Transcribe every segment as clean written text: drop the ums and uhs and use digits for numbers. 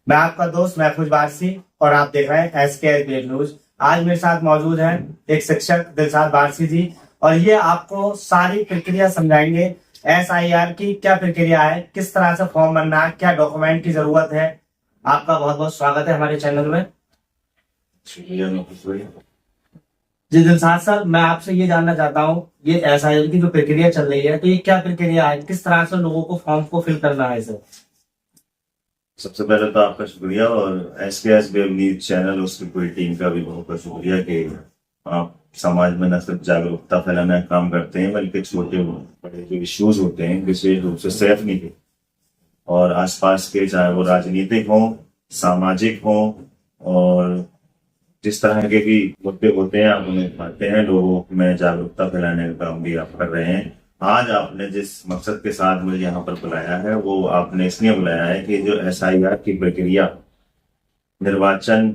मैं आपका दोस्त महफूज बारसी और आप देख रहे हैं SKS न्यूज। आज मेरे साथ मौजूद हैं एक शिक्षक दिलशाद बारसी जी और ये आपको सारी प्रक्रिया समझाएंगे। SIR की क्या प्रक्रिया है, किस तरह से फॉर्म भरना है, क्या डॉक्यूमेंट की जरूरत है। आपका बहुत बहुत स्वागत है हमारे चैनल में। जी दिलशाद सर, मैं आपसे ये जानना चाहता हूँ, ये SIR की जो प्रक्रिया चल रही है तो ये क्या प्रक्रिया है, किस तरह से लोगों को फॉर्म को फिल करना है इसे। सबसे पहले तो आपका शुक्रिया और SKS न्यूज चैनल उसकी पूरी टीम का भी बहुत बहुत शुक्रिया कि आप समाज में न सिर्फ जागरूकता फैलाने का काम करते हैं बल्कि छोटे बड़े जो इश्यूज होते हैं विशेष रूप से सेहतनी के और आसपास के, चाहे वो राजनीतिक हों, सामाजिक हों और जिस तरह के भी मुद्दे होते हैं आप उन्हें उठाते हैं, लोगों में जागरूकता फैलाने का काम भी आप कर रहे हैं। आज आपने जिस मकसद के साथ मुझे यहाँ पर बुलाया है वो आपने इसलिए बुलाया है कि जो SIR की प्रक्रिया निर्वाचन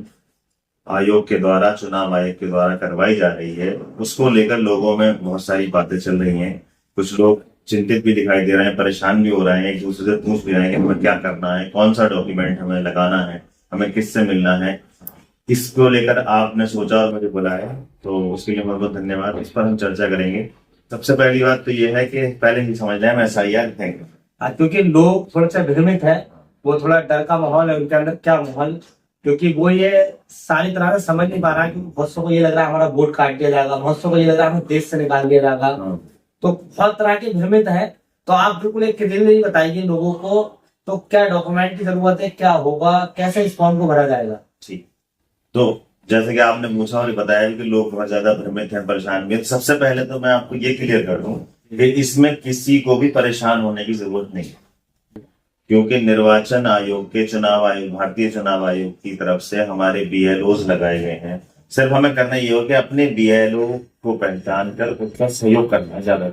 आयोग के द्वारा, चुनाव आयोग के द्वारा करवाई जा रही है, उसको लेकर लोगों में बहुत सारी बातें चल रही हैं। कुछ लोग चिंतित भी दिखाई दे रहे हैं, परेशान भी हो रहे हैं, एक दूसरे से पूछ भी रहे हैं कि हमें क्या करना है, कौन सा डॉक्यूमेंट हमें लगाना है, हमें किससे मिलना है। इसको लेकर आपने सोचा और मुझे बुलाया, तो उसके लिए बहुत बहुत धन्यवाद। इस पर हम चर्चा करेंगे। सबसे पहली बात तो ये है कि पहले ही समझ लें SIR है, क्योंकि लोग थोड़ा सा भ्रमित है, वो थोड़ा डर का माहौल है उनके अंदर, क्या माहौल, क्योंकि वो ये सारी तरह से समझ नहीं पा रहा है। क्योंकि बहुत सौ को ये लग रहा है हमारा वोट काट दिया जाएगा, बहुत सौ को ये लग रहा है हमें देश से निकाल दिया जाएगा, तो बहुत तरह के भ्रमित है। तो आप बिल्कुल एक क्लियरली बताइए लोगों को, तो क्या डॉक्यूमेंट की जरूरत है, क्या होगा, कैसे इस फॉर्म को भरा जाएगा। ठीक। तो जैसे कि आपने पूछा और बताया कि लोग बहुत ज्यादा भ्रमित हैं, परेशान भी हैं, तो सबसे पहले तो मैं आपको ये क्लियर कर दूं कि इसमें किसी को भी परेशान होने की जरूरत नहीं है, क्योंकि निर्वाचन आयोग के, चुनाव आयोग, भारतीय चुनाव आयोग की तरफ से हमारे BLOs लगाए गए हैं। सिर्फ हमें करना ये हो कि अपने BLO को पहचान कर उसका सहयोग करना ज्यादा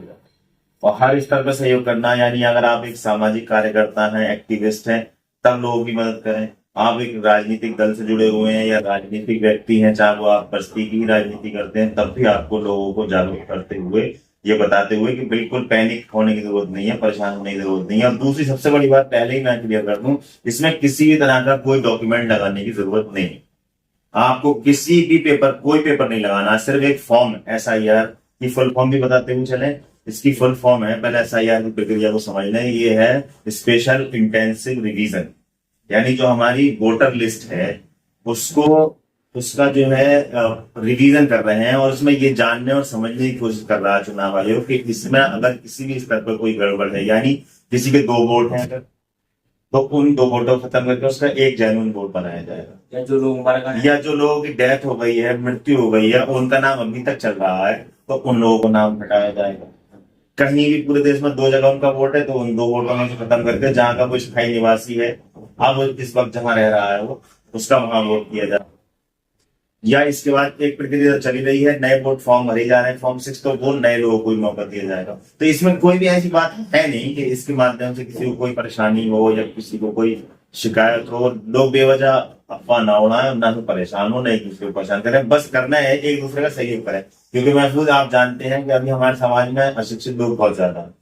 और हर स्तर पर सहयोग करना। यानी अगर आप एक सामाजिक कार्यकर्ता हैं, एक्टिविस्ट हैं, तब लोगों की मदद करें। आप एक राजनीतिक दल से जुड़े हुए हैं या राजनीतिक व्यक्ति हैं, चाहे वो आप बस्ती की राजनीति करते हैं, तब भी आपको लोगों को जागरूक करते हुए, ये बताते हुए कि बिल्कुल पैनिक होने की जरूरत नहीं है, परेशान होने की जरूरत नहीं है। और दूसरी सबसे बड़ी बात पहले ही मैं क्लियर कर दूं, इसमें किसी भी तरह का कोई डॉक्यूमेंट लगाने की जरूरत नहीं है। आपको किसी भी पेपर, कोई पेपर नहीं लगाना, सिर्फ एक फॉर्म। SIR की फुल फॉर्म भी बताते हुए चले। इसकी फुल फॉर्म है, पहले SIR की प्रक्रिया को समझ लें, ये है स्पेशल इंटेंसिव रिवीजन। यानी जो हमारी वोटर लिस्ट है उसको, उसका जो है रिवीजन कर रहे हैं और उसमें ये जानने और समझने की कोशिश कर रहा है चुनाव आयोग कि इसमें अगर किसी भी स्तर पर कोई गड़बड़ है, यानी किसी के 2 वोट हैं अगर, तो उन 2 वोटों को खत्म करके उसका एक जेन्युइन वोट बनाया जाएगा। या जो लोगों की डेथ हो गई है, मृत्यु हो गई है, उनका नाम अभी तक चल रहा है, तो उन लोगों को नाम हटाया जाएगा। कहीं भी पूरे देश में 2 जगह उनका वोट है तो उन 2 वोटों में से खत्म करके जहां का कोई स्थायी निवासी है, अब इस वक्त जहां रह रहा है वो, उसका वहां वोट किया जाए। या इसके बाद एक प्रक्रिया चली रही है, नए वोट फॉर्म भरे जा रहे हैं, फॉर्म 6, तो वो नए लोगों को मौका दिया जाएगा। तो इसमें कोई भी ऐसी बात है नहीं कि इसके माध्यम से किसी को कोई परेशानी हो या किसी को कोई शिकायत हो। लोग बेवजह अफवाह ना उड़ाएं, ना तो परेशान हो, ना एक दूसरे को परेशान करें। बस करना है एक दूसरे का सहयोग करें, क्योंकि महफूज आप जानते हैं कि अभी हमारे समाज में अशिक्षित लोग बहुत ज्यादा हैं,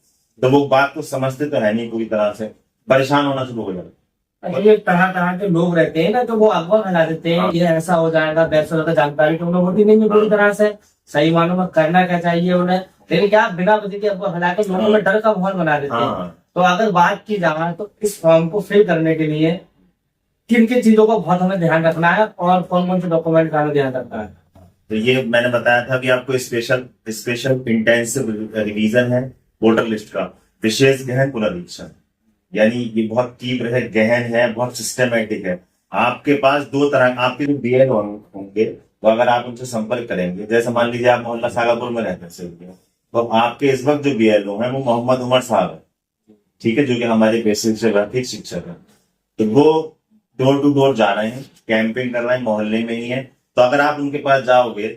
तो वो बात को समझते तो है नहीं, पूरी तरह से परेशान होना शुरू हो जाता है। ये तरह तरह के लोग रहते हैं ना, तो वो अफवाह फैला देते हैं, ये ऐसा हो जाएगा, वैसा होता, जानकारी तो उन्हें होती नहीं है पूरी तरह से। सही मानों में करना क्या चाहिए उन्हें, लेकिन क्या बिना वजह के अफवाह फैला के लोगों में डर का माहौल बना देते हैं। तो अगर बात की जाए तो इस फॉर्म को फिल करने के लिए किन किन चीजों को बहुत हमें ध्यान रखना है और कौन कौन से डॉक्यूमेंट का हमें ध्यान रखना है। तो ये मैंने बताया था कि आपको स्पेशल इंटेंसिव रिवीजन है वोटर लिस्ट का, विशेष गहन पुनरीक्षण। यानी ये बहुत तीव्र है, गहन है, बहुत सिस्टमेटिक है। आपके पास 2 तरह, आपके जो BLO होंगे, तो अगर आप उनसे संपर्क करेंगे, जैसे मान लीजिए आप मोहल्ला सागापुर में रहते हैं, तो आपके इस वक्त जो BLO है वो मोहम्मद उमर साहब है, ठीक है, जो कि हमारे बेसिक से आर्थिक शिक्षक है। तो वो डोर टू डोर जा रहे हैं, कैंपेन कर रहे हैं, मोहल्ले में ही है। तो अगर आप उनके पास जाओगे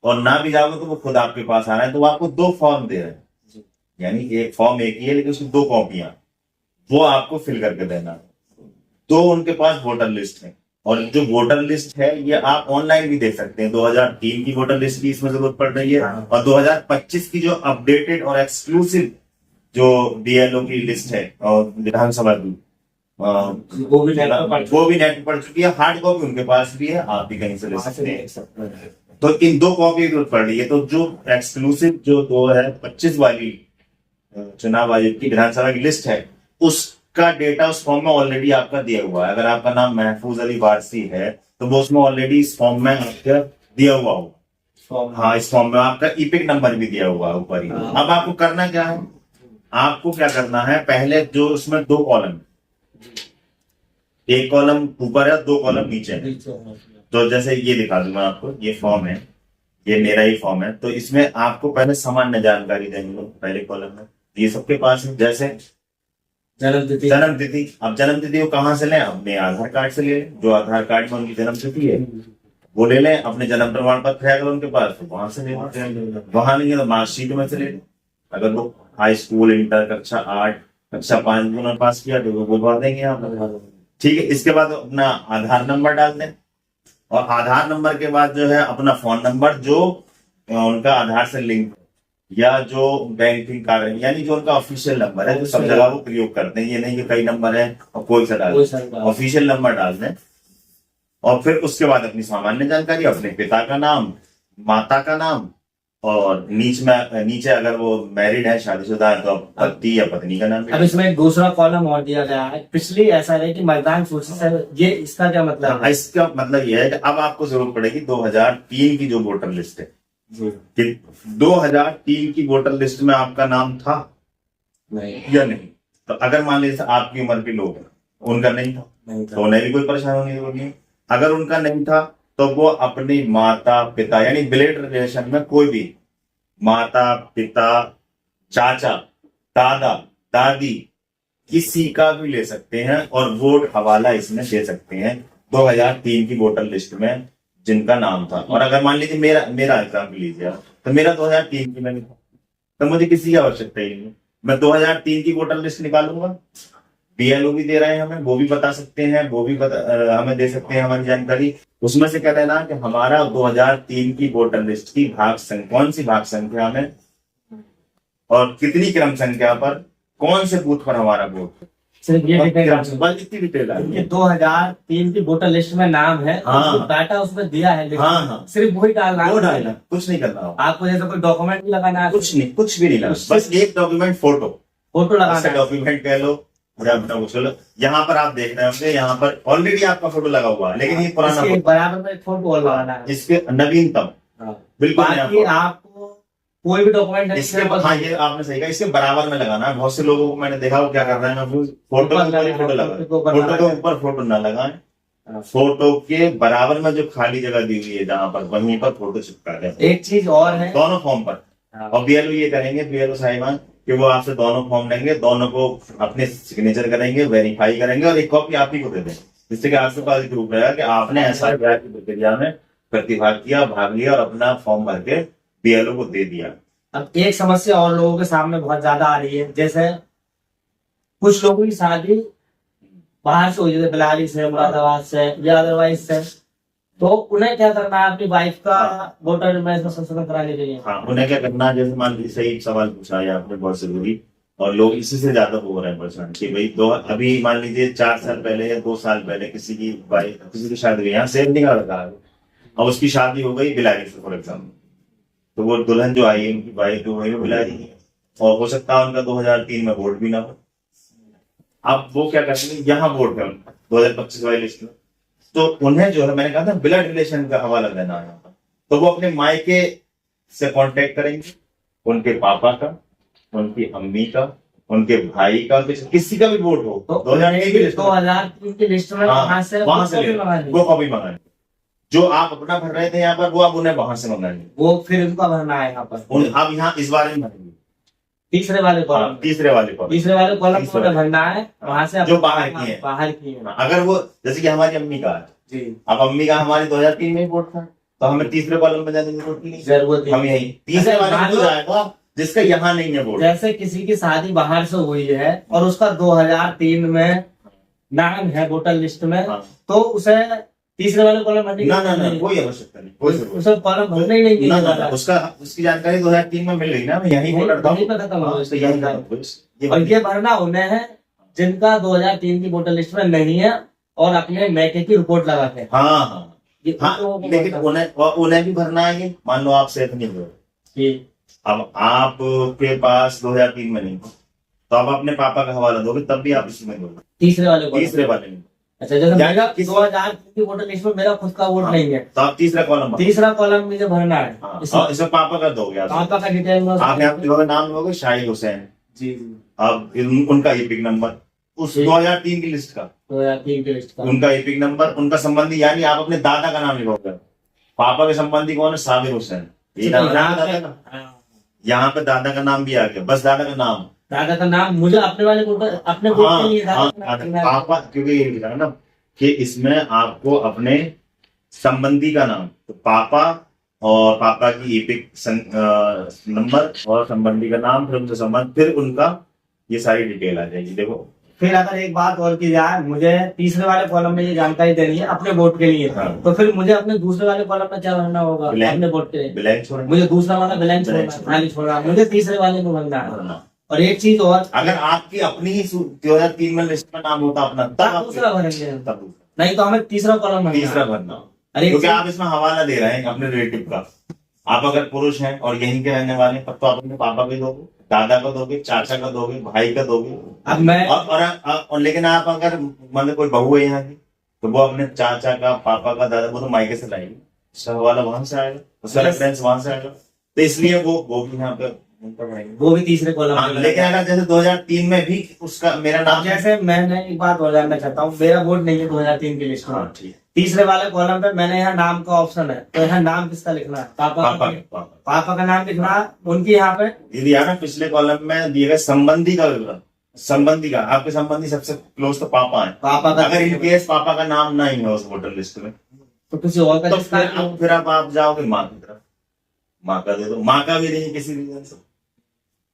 और ना भी जाओगे तो वो खुद आपके पास आ रहे हैं, तो वो आपको 2 फॉर्म दे रहे हैं। यानी एक फॉर्म एक ही है लेकिन उसकी 2 कॉपियां, वो आपको फिल करके देना है। तो उनके पास वोटर लिस्ट है, और जो वोटर लिस्ट है ये आप ऑनलाइन भी देख सकते हैं। 2003 की वोटर लिस्ट की इसमें जरूरत पड़ रही है, और 2025 की जो अपडेटेड और एक्सक्लूसिव जो BLO की लिस्ट है और विधानसभा की, वो भी नेट पर पढ़ वो भी नेट पर पढ़ चुकी है, हार्ड कॉपी उनके पास भी है, आप भी कहीं से ले वहाँ से सकते हैं। देख सकते हैं। तो इन 2 कॉपी की पड़ रही है। तो जो एक्सक्लूसिव जो 2 है 25 वाली चुनाव आयोग की विधानसभा की लिस्ट है, उसका डेटा उस फॉर्म में ऑलरेडी आपका दिया हुआ है। अगर आपका नाम महफूज अली वारसी है तो वो उसमें ऑलरेडी इस फॉर्म में आपका दिया हुआ होगा। हाँ, इस फॉर्म में आपका ईपिक नंबर भी दिया हुआ है ऊपर ही। अब आपको करना क्या है, आपको क्या करना है, पहले जो उसमें 2 कॉलम, एक कॉलम ऊपर है, 2 कॉलम नीचे है। तो जैसे ये दिखा दूं मैं आपको, ये फॉर्म है, ये मेरा ही फॉर्म है। तो इसमें आपको पहले सामान्य जानकारी देंगे पहले कॉलम में, ये सबके पास है। जैसे जन्म तिथि, अब जन्म तिथि को कहाँ से लें, अपने आधार कार्ड से ले लें। जो आधार कार्ड में उनकी जन्म तिथि है वो ले लें। अपने जन्म प्रमाण पत्र है अगर उनके पास तो वहां से ले लें, वहां नहीं है तो मार्कशीट में से ले लें। अगर वो हाई स्कूल, इंटर, कक्षा 8, कक्षा 5 में उन्होंने पास किया तो वो भर देंगे यहाँ पर। ठीक है, इसके बाद अपना आधार नंबर डाल दें, और आधार नंबर के बाद जो है अपना फोन नंबर जो उनका आधार से लिंक, या जो बैंकिंग कार्ड, यानी जो उनका ऑफिशियल नंबर है, जो सब जगह वो प्रयोग करते हैं। ये नहीं कि कई नंबर है और कोई सा डाल, ऑफिशियल नंबर डाल दें। और फिर उसके बाद अपनी सामान्य जानकारी, अपने पिता का नाम, माता का नाम, और नीचे अगर वो मैरिड है, शादीशुदा है, तो पति या पत्नी का नाम। अब इसमें एक दूसरा कॉलम और दिया गया है, पिछली ऐसा है कि मतदान सूची से, ये इसका क्या मतलब है? इसका मतलब ये है कि अब आपको जरूरत पड़ेगी 2003 की जो वोटर लिस्ट है, कि 2003 की वोटर लिस्ट में आपका नाम था नहीं या नहीं। तो अगर मान लीजिए आपकी उम्र के लोग हैं, उनका नहीं था, तो उन्हें भी कोई परेशानी होने की जरूरत नहीं। अगर उनका नहीं था तो वो अपनी माता पिता, यानी ब्लड रिलेशन में कोई भी माता पिता, चाचा, दादा, दादी, किसी का भी ले सकते हैं, और वोट हवाला इसमें दे सकते हैं 2003 की वोटर लिस्ट में जिनका नाम था। और अगर मान लीजिए मेरा एग्जाम्पल लीजिए, तो मेरा 2003 की में था, तो मुझे किसी की आवश्यकता ही नहीं, मैं 2003 की वोटर लिस्ट निकालूंगा। बीएलओ भी दे रहे हैं हमें, वो भी बता सकते हैं, वो भी हमें दे सकते हैं हमारी जानकारी। उसमें से क्या लेना कि हमारा 2003 की वोटर लिस्ट की कौन सी भाग संख्या में और कितनी क्रम संख्या पर, कौन से बूथ पर हमारा वोट, सिर्फ ये इतनी डिटेल ये 2003 की वोटर लिस्ट में नाम है, डाटा उसमें दिया है, लेकिन सिर्फ वही डालना है, वो डालना, कुछ नहीं करना। आपको जैसे कोई डॉक्यूमेंट भी लगाना है, कुछ नहीं, कुछ भी नहीं लगाना, बस एक डॉक्यूमेंट, फोटो लगाना है, डॉक्यूमेंट कह लो या अपना कुछ लो। यहाँ पर आप देख रहे होंगे, यहाँ पर ऑलरेडी आपका फोटो लगा हुआ है, लेकिन ये पुराना बराबर में फोटो और लगाना है, इसके नवीनतम बिल्कुल। बाकी आपको कोई भी डॉक्यूमेंट इसके, हाँ ये आपने सही कहा, इसके बराबर में लगाना है। बहुत से लोगों को मैंने देखा वो क्या कर रहे हैं, फोटो के ऊपर फोटो ना लगाए, फोटो के बराबर में जो खाली जगह दी हुई है जहाँ पर, वहीं पर फोटो चिपका दें। एक चीज और है दोनों फॉर्म पर, और बीएलओ ये करेंगे, बीएलओ साहिबान, कि वो आपसे दोनों फॉर्म लेंगे, दोनों को अपने सिग्नेचर करेंगे, वेरीफाई करेंगे, और एक कॉपी आप ही को दे दें, जिससे कि आपके पास प्रूफ रहेगा कि आपने ऐसा की प्रक्रिया में प्रतिभाग किया, भाग लिया, और अपना फॉर्म भर के बीएलओ को दे दिया। अब एक समस्या और लोगों के सामने बहुत ज्यादा आ रही है, जैसे कुछ लोगों की शादी बाहर से हुई, जैसे बिलारी से, मुरादाबाद से, या अदरवाइज से, तो उन्हें क्या करना है, अपनी वाइफ का वोटर में संशोधन कराने के लिए? हाँ, उन्हें क्या करना है, जैसे मान लीजिए सही सवाल पूछा है आपने, बहुत जरूरी, और लोग इसी से ज्यादा हो रहे हैं परेशान कि भाई अभी मान लीजिए 4 साल पहले या 2 साल पहले किसी की वाइफ, किसी की शादी हुई, यहाँ सेम नहीं लड़का है, और उसकी शादी हो गई बिलारी से फॉर एग्जाम्पल, तो वो दुल्हन जो आई उनकी वाइफ जो हुई वो बिलारी है, और हो सकता है उनका 2003 में वोट भी ना हो। अब वो क्या करेंगे, यहाँ वोट है उनका 2025 वाली लिस्ट में, तो उन्हें जो है, मैंने कहा था ब्लड रिलेशन का हवाला देना है, तो वो अपने मायके से कांटेक्ट करेंगे, उनके पापा का, उनकी अम्मी का, उनके भाई का, किसी का भी वोट हो, तो 2003 की लिस्ट में वहां से वो कॉपी मंगाएंगे। जो आप अपना भर रहे थे यहाँ पर, वो आप उन्हें वहां से मंगाएंगे, वो फिर उनका भरना है यहाँ पर। अब यहाँ इस बारे में भरेंगे तीसरे वाले कॉलम को भरना है, वहां से जो बाहर की है। अगर वो जैसे कि हमारी अम्मी का है जी, अब अम्मी का हमारी 2003 में वोट था, तो हमें तीसरे कॉलम में जाने की जरूरत, हम यही तीसरे वाले में जाएगा जिसका यहाँ नहीं है वोट। जैसे किसी की शादी बाहर से हुई है और उसका 2003 में नाम है वोटर लिस्ट में, तो उसे तीसरे वाले कॉलम भरने ना कोई आवश्यकता नहीं, उसे कॉलम भरना ही नहीं, उसकी जानकारी 2003 में मिल रही ना, यही वोटर था, और ये भरना उन्हें है जिनका 2003 की वोटर लिस्ट में नहीं है और अपने मैके की रिपोर्ट लगाते हैं। हाँ हाँ ये हाँ, उन लोगों को लेकिन बोलता है। उन्हें भी भरना है। ये मान लो आप सेफ नहीं हो, जी अब आपके पास 2003 में नहीं, तो आप अपने पापा का हवाला दोगे तब भी आप इसमें दोगे, तीसरे वाले को। तीसरे वाले में। अच्छा, जैसे या मेरा किसी- 2003 की वोटर लिस्ट में मेरा खुद का वोट हाँ, नहीं है, तो आप तीसरा कॉलम भरो। तीसरा कॉलम मुझे भरना है। हाँ, इसमें और इसमें पापा का दोगे आप। पापा का डिटेल में आप यहाँ लिखोगे, नाम लिखोगे शाहिद हुसैन, जी अब उनका ईपिक नंबर उस जी। 2003 की लिस्ट का, 2003 की लिस्ट का। उनका ईपिक नंबर, उनका संबंधी, यानी आप अपने दादा का नाम लिखोगे। पापा के संबंधी कौन है? साबिर हुसैन। ये नाम है दादा का। हाँ, यहाँ पे दादा का नाम भी आ गया, बस दादा का नाम। दादा का नाम मुझे अपने वाले वोट अपने वोट हाँ के लिए हाँ, दादा का नाम। पापा, क्योंकि ये लिखा है ना कि इसमें आपको अपने संबंधी का नाम, तो पापा और पापा की ईपिक नंबर और संबंधी का नाम, फिर उनसे संबंध, फिर उनका ये सारी डिटेल आ जाएगी। देखो, फिर अगर एक बात और की जाए, मुझे तीसरे वाले कॉलम में ये जानकारी देनी है अपने वोट के लिए, हाँ। तो फिर मुझे अपने दूसरे वाले कॉलम में क्या भरना होगा? Blank। अपने वोट के लिए ब्लैंक छोड़ेंगे। मुझे दूसरा वाला ब्लैंक छोड़ना Blank है, खाली छोड़ना है। मुझे तीसरे वाले में भरना है। भरना। और एक चीज और, अगर आपकी अपनी ही 2003 में लिस्ट में नाम होता अपना, तब तब आप दूसरा भरेंगे, तब दूसरा। नहीं तो हमें तीसरा कॉलम भरना है। तीसरा भरना, अरे क्योंकि आप इसमें हवाला दे रहे हैं अपने रिलेटिव का। आप अगर पुरुष हैं और यहीं के रहने वाले हैं, तब तो आप अपने पापा को दोगे, दादा को दोगे, चाचा का दोगे, भाई का दोगे। अब मैं और लेकिन आप अगर मतलब कोई बहू है यहाँ की, तो वो अपने चाचा का, पापा का, दादा, वो तो मायके से लाएगी, उसका हवाला वहां से आएगा, उसका रेफरेंस वहां से आएगा, तो इसलिए वो भी यहाँ पे उनका रहेगा। वो भी तीसरे कॉलम हाँ, में लेकिन अगर जैसे 2003 में भी उसका मेरा अब नाम, जैसे मैंने एक बात और जानना चाहता हूँ, मेरा वोट नहीं है 2003 की लिस्ट में, हाँ ठीक है, तीसरे वाले कॉलम पे मैंने यहाँ नाम का ऑप्शन है, तो यहाँ नाम किसका लिखना है? पापा का। पापा का नाम लिखना है। उनकी यहाँ पे ये दिया ना पिछले कॉलम में दिए गए संबंधी का विवरण, संबंधी का, आपके संबंधी सबसे क्लोज तो पापा है। पापा का, अगर इन केस पापा का नाम नहीं है उस वोटर लिस्ट में, तो किसी और का तो जिसका फिर आप जाओगे माँ की तरफ, माँ का दे दो, माँ का भी नहीं किसी रीजन से,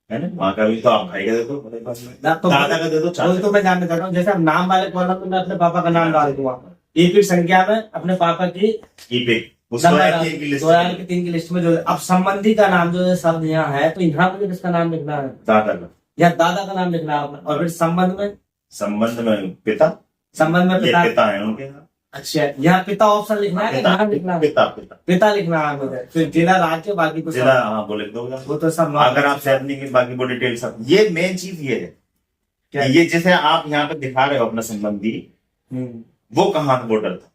है ना, माँ का भी तो आप भाई का दे दो, तो दादा का दे दो, वही चाचा तो मैं जानना चाहता हूँ। जैसे अब नाम वाले कॉलम में मैं अपने पापा का नाम डाल दूंगा, एक ही संख्या में अपने पापा की की पिक उस नंबर 2003 की लिस्ट 2003 की लिस्ट में जो अब संबंधी का नाम जो शब्द यहाँ है, तो यहाँ मुझे किसका नाम लिखना है? दादा का, या दादा का नाम लिखना है। और फिर संबंध में पिता, संबंध में ये पिता। पिता है उनके यहाँ, अच्छा, यहाँ पिता ऑप्शन लिखना है, पिता नाम लिखना है? पिता पिता पिता लिखना है मुझे। फिर जिला, राज्य, बाकी तो जिला, सब हाँ बोले दोगे आप। वो तो सब अगर आप सेवनी की बाकी वो डिटेल सब, ये मेन चीज ये है क्या? कि ये जैसे आप यहाँ पे दिखा रहे हो अपना संबंधी, हम्म, वो कहाँ का वोटर था।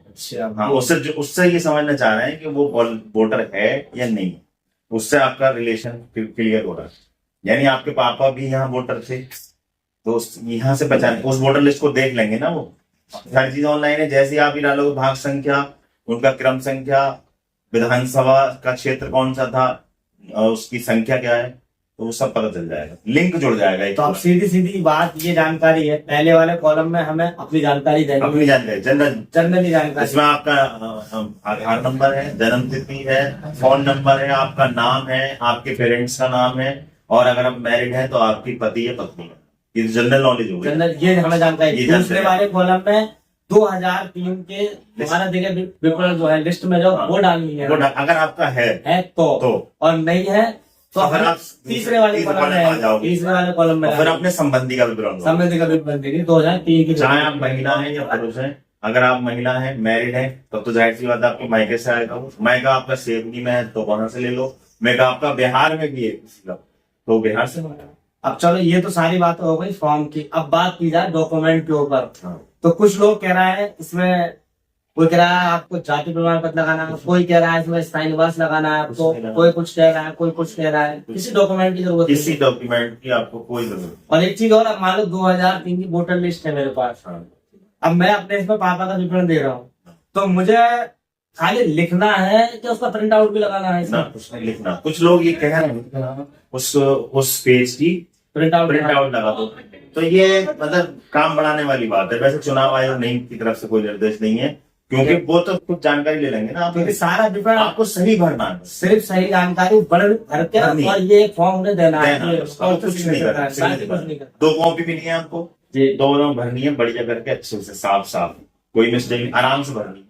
अच्छा, हाँ, उससे ये समझना चाह रहे हैं कि वो वोटर है या नहीं, उससे आपका रिलेशन क्लियर हो रहा है। यानी आपके पापा भी यहाँ वोटर थे, तो यहाँ से बचाने उस वोटर लिस्ट को देख लेंगे ना, वो सारी चीज ऑनलाइन है। जैसे ही आप ही डालोगे भाग संख्या, उनका क्रम संख्या, विधानसभा का क्षेत्र कौन सा था, और उसकी संख्या क्या है, तो वो सब पता चल जाएगा, लिंक जुड़ जाएगा एक तो अब पूरा। सीधी सीधी बात ये जानकारी है, पहले वाले कॉलम में हमें अपनी जानकारी देनी अपनी जानकारी, जनरल, जनरली जानकारी। इसमें आपका आधार नंबर है, जन्म तिथि है, फोन नंबर है, आपका नाम है, आपके पेरेंट्स का नाम है, और अगर आप मैरिड हैं तो आपकी पति या पत्नी है। ये जनरल नॉलेज हो गई। जनरल ये हमें जानकारी। ये दूसरे जानकारी। वाले कॉलम में 2003 के हमारा देखे विवरण जो है लिस्ट में जो हाँ। वो डालनी है, अगर आपका है तो तो और नहीं है तो अगर हमें आप तीसरे वाले तीसरे कॉलम वाले में आ में, जाओगे। तीसरे वाले कॉलम में और फिर अपने संबंधी का विवरण दो। संबंधी का विवरण देंगे 2003 की। चाहे आप महिला हैं या पुरुष हैं, अगर आप महिला हैं, मैरिड हैं, तब तो जाहिर सी बात है आपके मायके से आएगा। मायका आपका सेवनी में है तो वहां से ले लो, मेगा आपका बिहार में भी है किसी का, तो बिहार से मंगाओ। अब चलो ये तो सारी बातें हो गई फॉर्म की। अब बात की जाए डॉक्यूमेंट के ऊपर। हाँ। तो कुछ लोग कह रहे हैं इसमें, कोई कह रहा है आपको जाति प्रमाण पत्र लगाना है, कोई कह रहा है इसमें स्थायी निवास लगाना है आपको, कोई कुछ कह रहा है, कोई कुछ कह रहा है। किसी डॉक्यूमेंट की जरूरत किसी नहीं। डॉक्यूमेंट की आपको कोई जरूरत नहीं। और एक चीज और, अब मान लो 2003 की वोटर लिस्ट है मेरे पास, हाँ। अब मैं अपने इसमें पापा का विवरण दे रहा हूँ, तो मुझे खाली लिखना है कि उसका प्रिंट आउट भी लगाना है ना इसमें? कुछ नहीं लिखना। कुछ लोग ये कह रहे हैं उस पेज की प्रिंट आउट लगा दो, तो ये मतलब काम बढ़ाने वाली बात है। वैसे चुनाव आयोग नहीं की तरफ से कोई निर्देश नहीं है, क्योंकि वो तो कुछ जानकारी ले लेंगे ना आप, क्योंकि सारा विवरण आपको सही भरना है। सिर्फ सही जानकारी भर के भरनी है। और ये फॉर्म में देना है। देना है, और कुछ नहीं करना, बाकी कुछ नहीं करना। 2 कॉपी भी नहीं है आपको, जी 2 भरनी है बढ़िया करके, अच्छे से साफ साफ, कोई मिस्टेक नहीं, आराम से भरनी है।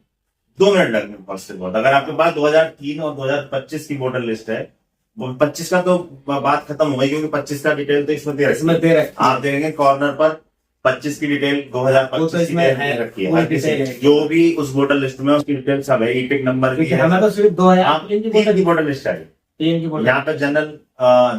2 मिनट लगेंगे बहुत से बहुत। अगर आपके पास 2003 और 2025 की वोटर लिस्ट है, वो 25 का तो बात खत्म हो गई, क्योंकि 25 का डिटेल तो इसमें दे रखी है। इसमें दे रखी है। आप देखेंगे कॉर्नर पर 25 की डिटेल वो तो 2025 की इसमें डिटेल है, दे रखी है। पूरी हर किसी डिटेल है। जो भी उस वोटर लिस्ट में उसकी डिटेल सब है, ईपिक नंबर भी क्योंकि है। हमें तो सिर्फ 2003 की तीन की वोटर लिस्ट आई, तीन की वोटर यहाँ पे जनरल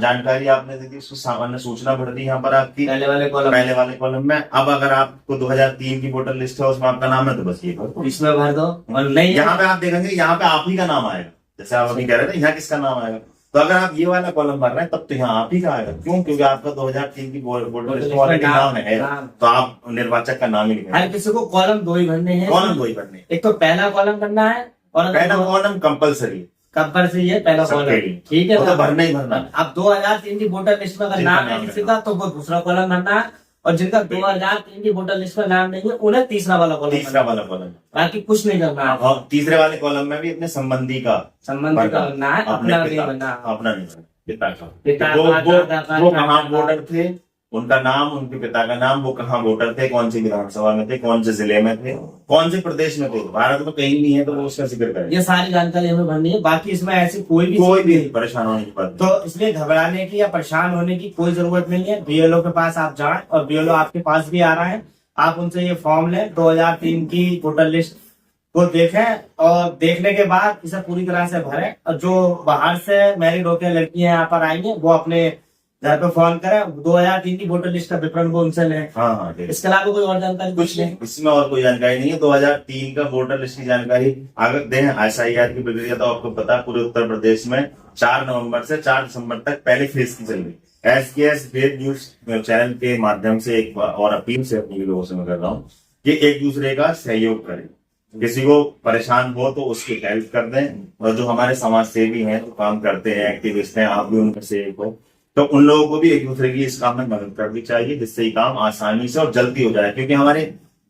जानकारी आपने दी थी, उसको सामान्य सूचना भर दी यहाँ पर आपकी पहले वाले कॉलम पहले वाले कॉलम में। अब अगर आपको 2003 की वोटर लिस्ट है, उसमें आपका नाम है, तो बस ये भर दो। इसमें भर दो, और नहीं यहाँ पे आप देखेंगे, यहाँ पे आप ही का नाम आएगा, जैसे आप अभी कह रहे थे यहाँ किसका नाम आएगा। तो अगर आप ये वाला कॉलम भर रहे हैं, तब तो यहाँ आप ही का आएगा। क्यों? क्योंकि आपका 2003 की वोटर लिस्ट में ऑलरेडी नाम है, तो आप निर्वाचक का नाम ही लिखेंगे। हर किसी को कॉलम 2 ही भरने हैं। कॉलम 2 ही भरने, एक तो पहला कॉलम भरना है, और पहला कॉलम कंपलसरी कंपल्सरी है पहला सबके कॉलम, लिए। ठीक है वो ना? तो भरना ही भरना है। अब 2003 की वोटर लिस्ट में अगर जिनका नाम है नाम किसी है। का, तो वो दूसरा कॉलम भरना है, और जिनका 2003 की वोटर लिस्ट में नाम नहीं है, उन्हें तीसरा वाला कॉलम तीसरा भरना है। वाला कॉलम, बाकी कुछ नहीं करना है। और तीसरे वाले कॉलम में भी अपने संबंधी का संबंधी का भरना है, अपने अपना नहीं पिता, भरना। अपना नहीं भरना, पिता का। पिता वो का, दादा का, वो नाना कहाँ का। वोटर थे, उनका नाम, उनके पिता का नाम, वो कहाँ वोटर थे, कौन सी विधानसभा में थे, कौन से जिले में थे, कौन से प्रदेश में थे। भारत में कहीं नहीं है तो वो उसका जिक्र करें। ये सारी जानकारी हमें भरनी है। बाकी इसमें ऐसी कोई कोई चीज भी नहीं। परेशान होने की बात तो इसलिए घबराने की या परेशान होने की कोई जरूरत नहीं है। बीएलओ के पास आप जाएं, और बीएलओ आपके पास भी आ रहा है, आप उनसे ये फॉर्म लें, 2003 की वोटर लिस्ट को देखें, और देखने के बाद इसे पूरी तरह से भरें। और जो बाहर से मैरिड होकर लड़कियां यहाँ पर आएंगे, वो अपने घर पे फोन करें, 2003 की वोटर लिस्ट का विवरण वो उनसे लें। हाँ हाँ, ठीक है। इसके अलावा कोई और जानकारी कुछ नहीं, इसमें और कोई जानकारी नहीं है। 2003 का वोटर लिस्ट की जानकारी अगर दें, SIR की प्रक्रिया तो आपको पता है, पूरे उत्तर प्रदेश में 4 नवंबर से 4 दिसंबर तक पहले फेज की चल रही। SKS फेक न्यूज चैनल के माध्यम से एक और अपील से अपने लोगों से मैं कर रहा हूँ कि एक दूसरे का सहयोग करें। किसी को परेशान हो तो उसकी हेल्प कर दें, और जो हमारे समाज सेवी हैं, जो काम करते हैं, एक्टिविस्ट हैं, आप भी उनमें से एक हो, तो उन लोगों को भी एक दूसरे की इस काम में मदद करनी चाहिए, जिससे ये काम आसानी से और जल्दी हो जाए। क्योंकि हमारे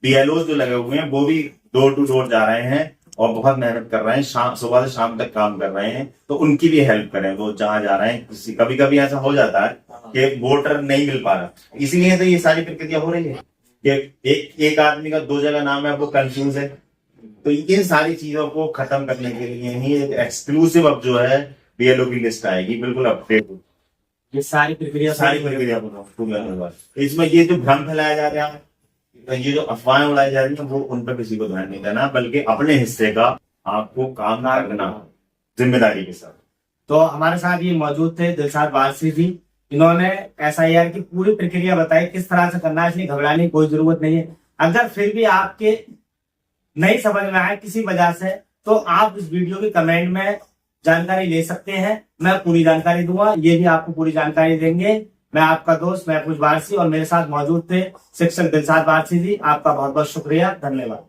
BLOs जो लगे हुए हैं, वो भी डोर टू डोर जा रहे हैं और बहुत मेहनत कर रहे हैं, सुबह से शाम तक काम कर रहे हैं। तो उनकी भी हेल्प करें, वो जहां जा रहे हैं। कभी कभी ऐसा हो जाता है कि वोटर नहीं मिल पा रहा, इसीलिए तो ये सारी प्रक्रिया हो रही है कि एक आदमी का 2 जगह नाम है, वो कंफ्यूज है। तो ये सारी चीजों को खत्म करने के लिए ही एक एक्सक्लूसिव अब जो है BLO की लिस्ट आएगी, बिल्कुल अपडेट। ये सारी प्रक्रिया इसमें ये जो भ्रम फैलाया जा रहा है, ये जो अफवाहें उड़ाई जा रही है, वो उन पर किसी को ध्यान नहीं देना, बल्कि अपने हिस्से का आपको काम करना जिम्मेदारी के साथ। तो हमारे साथ ये मौजूद थे दिलशाद वारसी जी। इन्होंने SIR की पूरी प्रक्रिया बताई, किस तरह से करना है, इसलिए घबराने की कोई जरूरत नहीं है। अगर फिर भी आपके नहीं समझ में आए किसी वजह से, तो आप इस वीडियो के कमेंट में जानकारी ले सकते हैं, मैं पूरी जानकारी दूंगा। ये भी आपको पूरी जानकारी देंगे। मैं आपका दोस्त महफूज वारसी, और मेरे साथ मौजूद थे शिक्षक दिलशाद वारसी जी। आपका बहुत बहुत शुक्रिया, धन्यवाद।